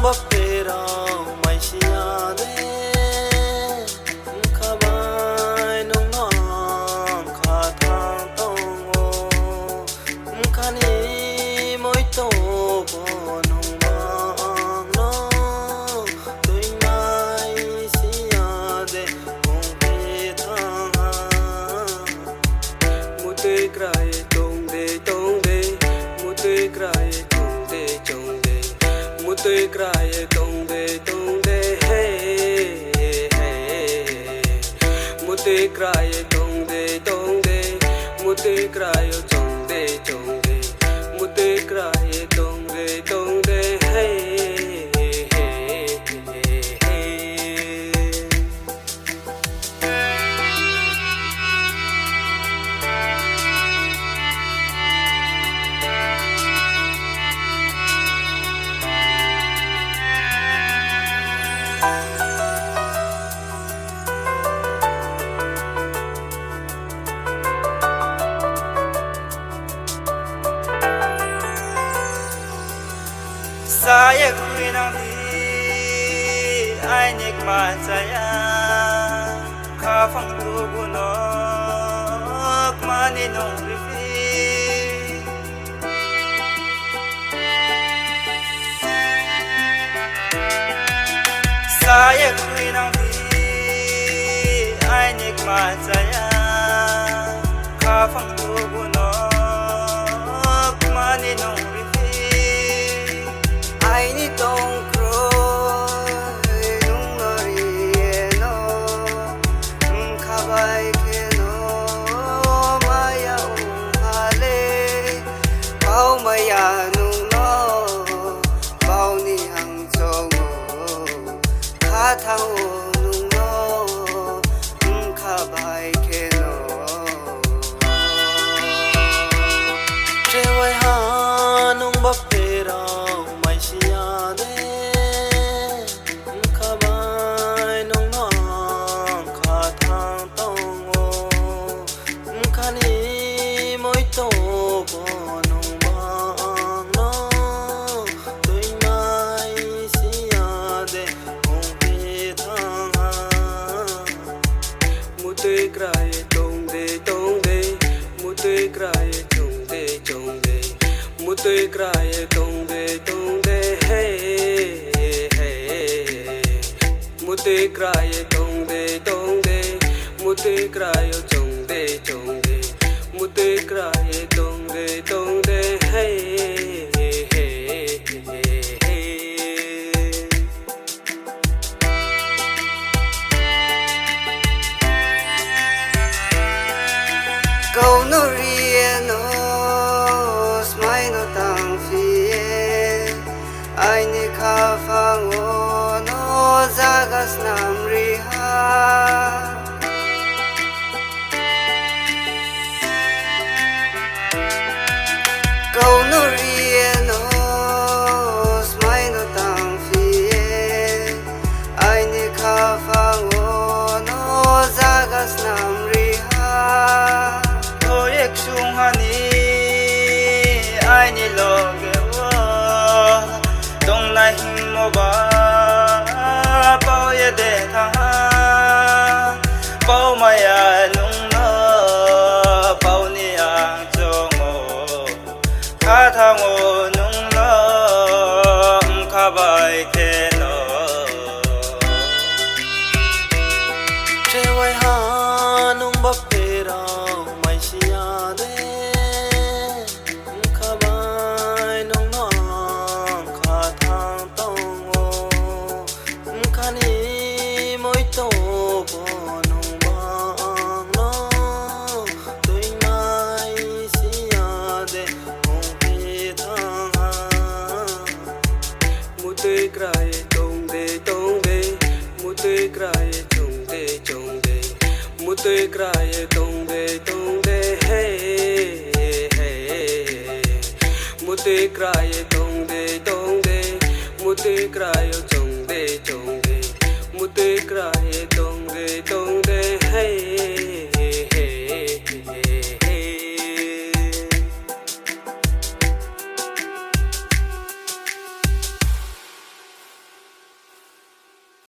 bapera mai siade khabai nong nong kha thang tongo khani moi to bo nong bang no tui mai siade ong pe thang mu te krai tong de mu te krai tong de mu te krai tong de hey hey mu te krai tong de mu te krai tong de mu te krai tong de hey hey hey saya kui nang di ai nik ma saya kha phang tu bu nok ma ni nong ri fi saya kui nang di ai nik ma saya kha phang tu bu nok ma ni nong ai ni tong kroi nung nori no khabai ke no maya hale pau maya nung no pau ni hang chong kha thang nung no khabai ke no trewai ha nung bapera siade khabai nong nong kha thang tongo khani moi to bo nong bang no tui mai siade ong pe thang mu te krai tong de mu te krai tong de mu te krai tong de hey hey mu te krai tong de mu te krai tong de mu te krai tong de hey hey go no rieno smile no tang fie ai ni kha phang no zagas nam ri ha go no rieno smile no tang fie ai ni kha phang no zagas nam ri ha ek sung hani ai ni loge wa dong lai him mo ba pao ye de tha pao ma ya nung no pao ni ang chong o kha thang o nung no kha bai ke no trewai ha nung bapera mai siade khabai nong nong kha thang tongo khani moi to bo nong bang no tui mai siade ong pe thang mu te krai tong de mu te krai tong de mu te krai tong de hey hey mu te krai tong de mu te krai tong de mu te krai